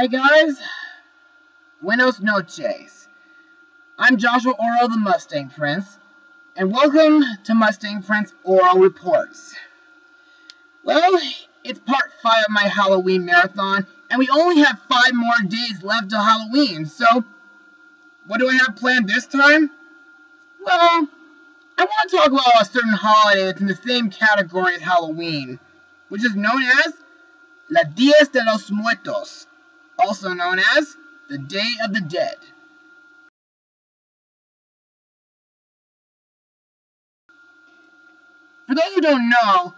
Hi guys, buenos noches. I'm Joshua Orro, the Mustang Prince, and welcome to Mustang Prince Oral Reports. Well, it's part 5 of my Halloween marathon, and we only have 5 more days left till Halloween, so what do I have planned this time? Well, I want to talk about a certain holiday that's in the same category as Halloween, which is known as Día De Los Muertos, also known as the Day of the Dead. For those who don't know,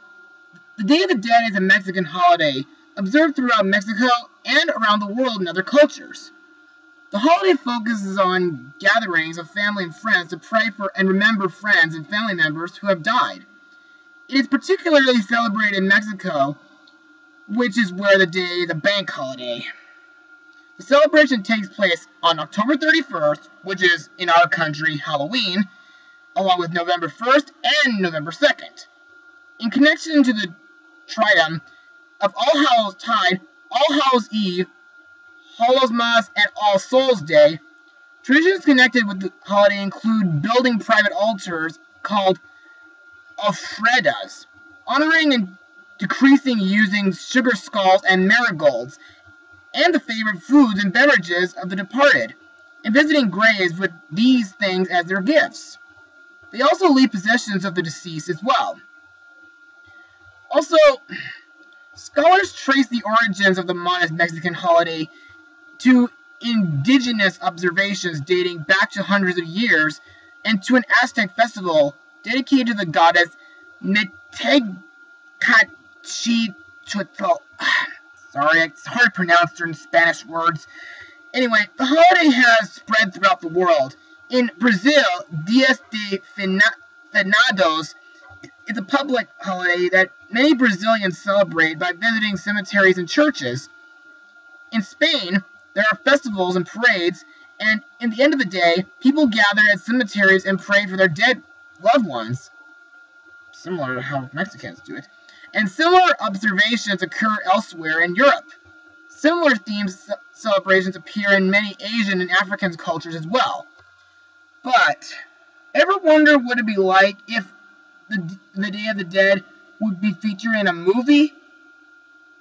the Day of the Dead is a Mexican holiday observed throughout Mexico and around the world in other cultures. The holiday focuses on gatherings of family and friends to pray for and remember friends and family members who have died. It is particularly celebrated in Mexico, which is where the day is a bank holiday. The celebration takes place on October 31st, which is, in our country, Halloween, along with November 1st and November 2nd. In connection to the trium of All Hallows Tide, All Hallows Eve, Hallowmas, and All Souls Day, traditions connected with the holiday include building private altars called ofrendas, honoring and decreasing using sugar skulls and marigolds, and the favorite foods and beverages of the departed, and visiting graves with these things as their gifts. They also leave possessions of the deceased as well. Also, scholars trace the origins of the modest Mexican holiday to indigenous observations dating back to hundreds of years, and to an Aztec festival dedicated to the goddess Netecatchitl. Sorry, it's hard to pronounce certain Spanish words. Anyway, the holiday has spread throughout the world. In Brazil, Dias de Finados is a public holiday that many Brazilians celebrate by visiting cemeteries and churches. In Spain, there are festivals and parades, and in the end of the day, people gather at cemeteries and pray for their dead loved ones. Similar to how Mexicans do it. And similar observations occur elsewhere in Europe. Similar themes celebrations appear in many Asian and African cultures as well. But, ever wonder what it'd be like if the Day of the Dead would be featured in a movie?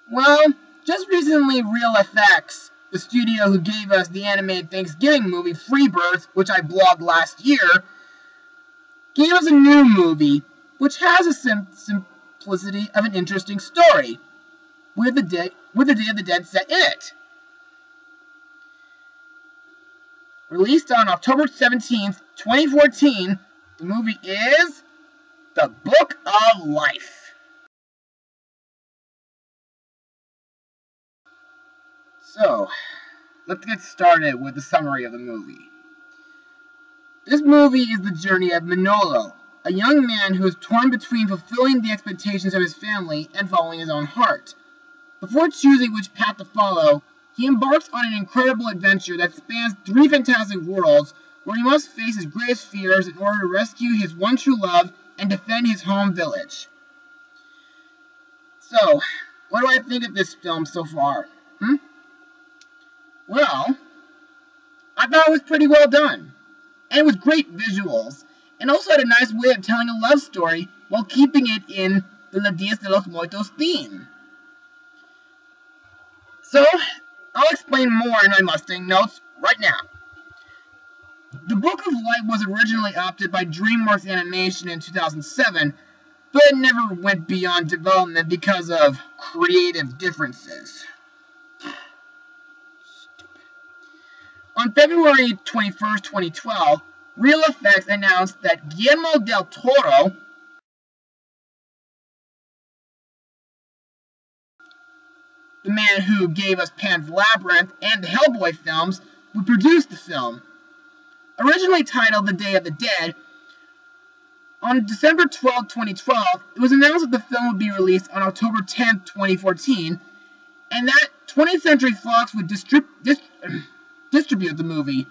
Well, just recently Real FX, the studio who gave us the animated Thanksgiving movie Freebirds, which I blogged last year, gave us a new movie, which has a simplicity of an interesting story, with the Day of the Dead set in it. Released on October 17th, 2014, the movie is The Book of Life. So, let's get started with the summary of the movie. This movie is the journey of Manolo, a young man who is torn between fulfilling the expectations of his family and following his own heart. Before choosing which path to follow, he embarks on an incredible adventure that spans 3 fantastic worlds, where he must face his greatest fears in order to rescue his one true love and defend his home village. So, what do I think of this film so far? Well, I thought it was pretty well done, and with great visuals, and also had a nice way of telling a love story while keeping it in the Días de los Muertos theme. So, I'll explain more in my Mustang notes right now. The Book of Life was originally opted by DreamWorks Animation in 2007, but it never went beyond development because of creative differences. On February 21st, 2012, Real FX announced that Guillermo del Toro, the man who gave us Pan's Labyrinth and the Hellboy films, would produce the film. Originally titled The Day of the Dead, on December 12, 2012, it was announced that the film would be released on October 10, 2014, and that 20th Century Fox would distribute the movie.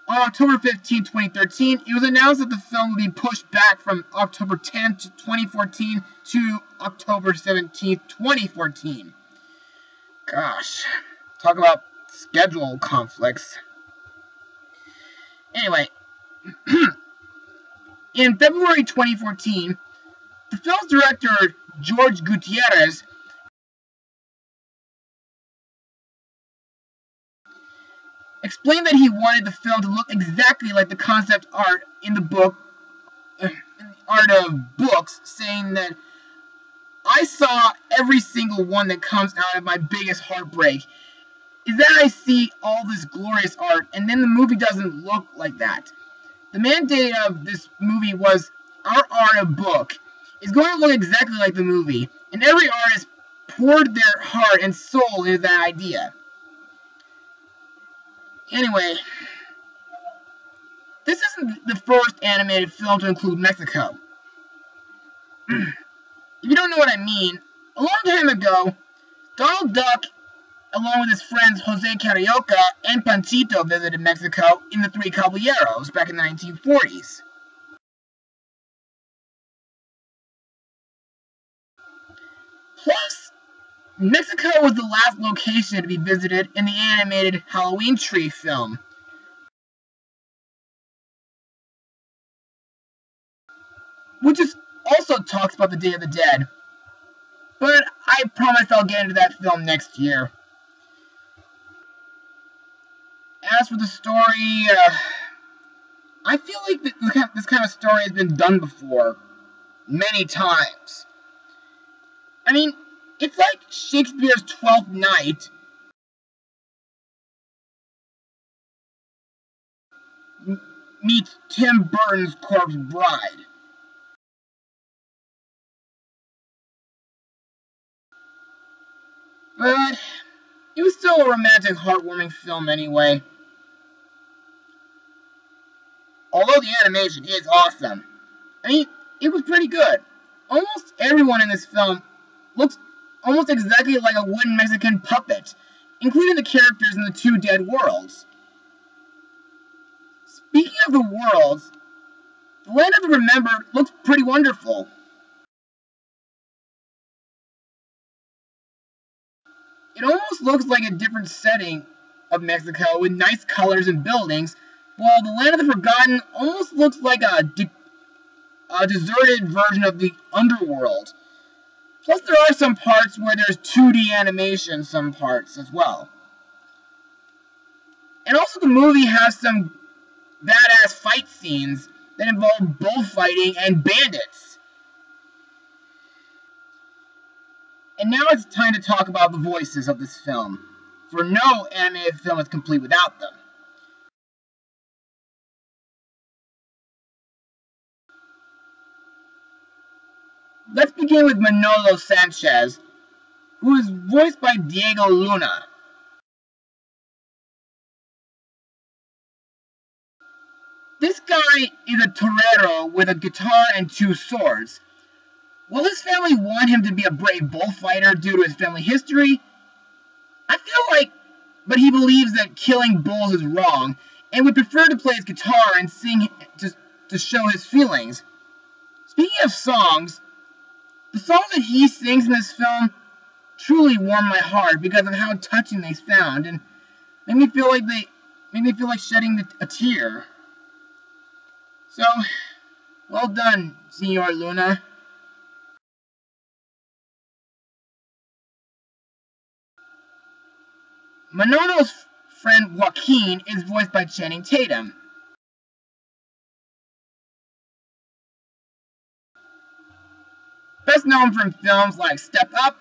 On October 15, 2013, it was announced that the film would be pushed back from October 10, 2014 to October 17, 2014. Gosh, talk about schedule conflicts. Anyway, in February 2014, the film's director, George Gutierrez, explained that he wanted the film to look exactly like the concept art in the book, art of books, saying that I saw every single one that comes out of my biggest heartbreak. Is that I see all this glorious art, and then the movie doesn't look like that. The mandate of this movie was our art of book is going to look exactly like the movie, and every artist poured their heart and soul into that idea. Anyway, this isn't the first animated film to include Mexico. If you don't know what I mean, a long time ago, Donald Duck, along with his friends Jose Carioca and Panchito, visited Mexico in the Three Caballeros back in the 1940s. Plus, Mexico was the last location to be visited in the animated Halloween Tree film. Which also talks about the Day of the Dead. But I promise I'll get into that film next year. As for the story, I feel like this kind of story has been done before. Many times. I mean, it's like Shakespeare's Twelfth Night meets Tim Burton's Corpse Bride. But it was still a romantic, heartwarming film anyway. Although the animation is awesome. I mean, it was pretty good. Almost everyone in this film looks almost exactly like a wooden Mexican puppet, including the characters in the two dead worlds. Speaking of the worlds, the Land of the Remembered looks pretty wonderful. It almost looks like a different setting of Mexico with nice colors and buildings, while the Land of the Forgotten almost looks like a deserted version of the underworld. Plus, there are some parts where there's 2D animation, some parts as well. And also, the movie has some badass fight scenes that involve bullfighting and bandits. And now it's time to talk about the voices of this film, for no animated film is complete without them. Let's begin with Manolo Sanchez, who is voiced by Diego Luna. This guy is a torero with a guitar and two swords. While his family want him to be a brave bullfighter due to his family history, but he believes that killing bulls is wrong, and would prefer to play his guitar and sing to show his feelings. Speaking of songs, the songs that he sings in this film truly warm my heart because of how touching they sound, and made me feel like shedding a tear. So, well done, Senor Luna. Manolo's friend Joaquin is voiced by Channing Tatum. Best known from films like Step Up,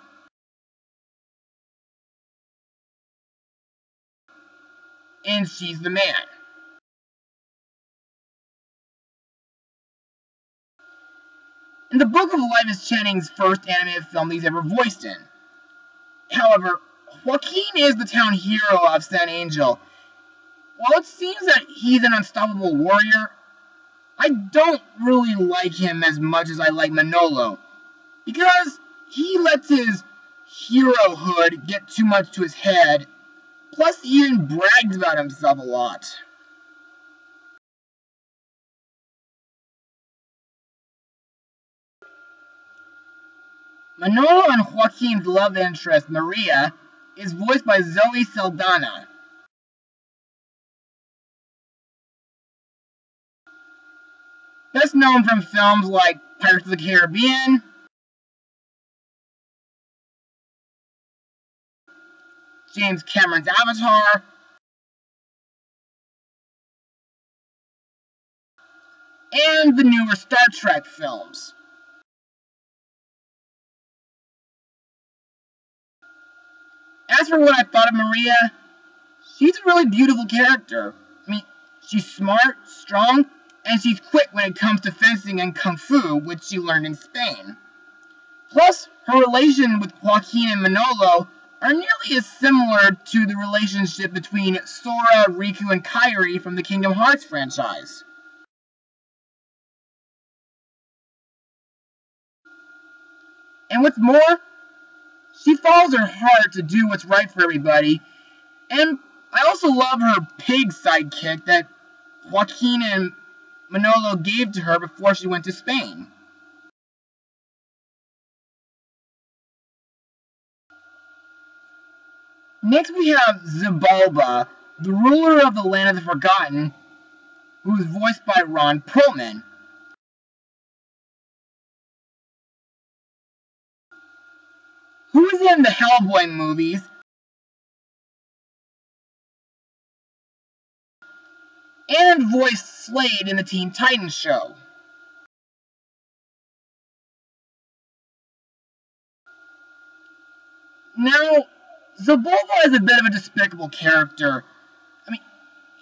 and She's the Man. And The Book of Life is Channing's first animated film he's ever voiced in. However, Joaquin is the town hero of San Angel. While it seems that he's an unstoppable warrior, I don't really like him as much as I like Manolo, because he lets his herohood get too much to his head, plus he even brags about himself a lot. Manolo and Joaquin's love interest, Maria, is voiced by Zoe Saldana. best known from films like Pirates of the Caribbean, James Cameron's Avatar, and the newer Star Trek films. As for what I thought of Maria, she's a really beautiful character. I mean, she's smart, strong, and she's quick when it comes to fencing and kung fu, which she learned in Spain. Plus, her relation with Joaquin and Manolo are nearly as similar to the relationship between Sora, Riku, and Kairi from the Kingdom Hearts franchise. And what's more, she follows her heart to do what's right for everybody, and I also love her pig sidekick that Joaquin and Manolo gave to her before she went to Spain. Next we have Xibalba, the ruler of the Land of the Forgotten, who is voiced by Ron Perlman. Who is in the Hellboy movies, and voiced Slade in the Teen Titans show. Now, Xibalba is a bit of a despicable character. I mean,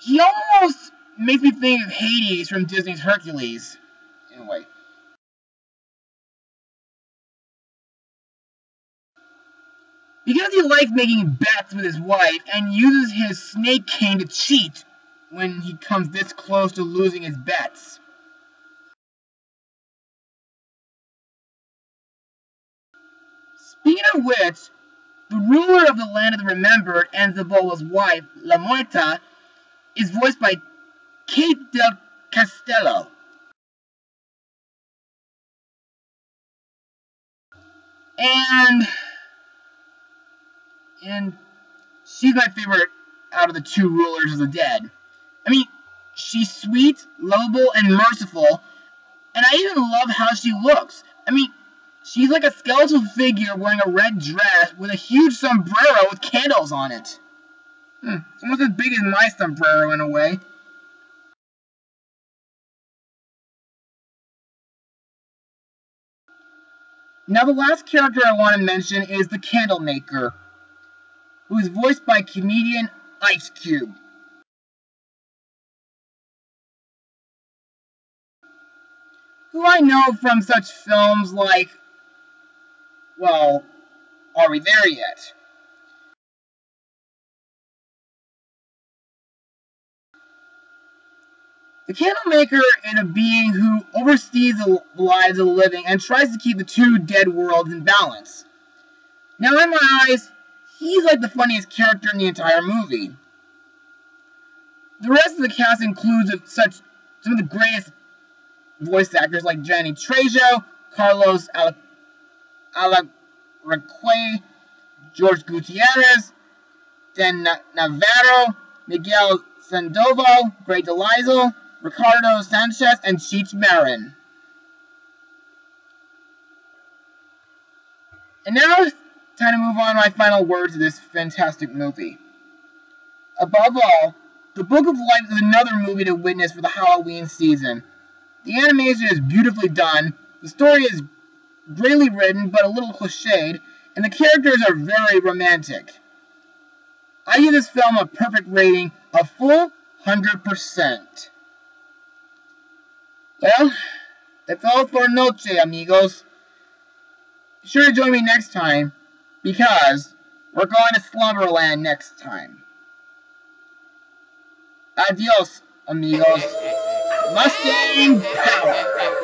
he almost makes me think of Hades from Disney's Hercules. Anyway. Because he likes making bets with his wife and uses his snake cane to cheat when he comes this close to losing his bets. Speaking of which, the ruler of the Land of the Remembered and Xibalba's wife, La Muerta, is voiced by Kate del Castello. And she's my favorite out of the two rulers of the dead. I mean, she's sweet, lovable, and merciful, and I even love how she looks. I mean, she's like a skeletal figure wearing a red dress with a huge sombrero with candles on it. It's almost as big as my sombrero in a way. Now the last character I want to mention is the Candlemaker, who is voiced by comedian Ice Cube. Who I know from such films like, well, Are We There Yet? The Candlemaker is a being who oversees the lives of the living and tries to keep the two dead worlds in balance. Now, in my eyes, he's like the funniest character in the entire movie. The rest of the cast includes some of the greatest voice actors like Jenny Trejo, Carlos Alarcón, George Gutierrez, Dan Navarro, Miguel Sandoval, Greg Delizel, Ricardo Sanchez, and Cheech Marin. And now it's time to move on to my final words of this fantastic movie. Above all, The Book of Life is another movie to witness for the Halloween season. The animation is beautifully done, the story is brilliantly written but a little cliched, and the characters are very romantic. I give this film a perfect rating of full 100%. Well, that's all for noche, amigos. Be sure to join me next time, because we're going to Slumberland next time. Adios, amigos. Mustang power!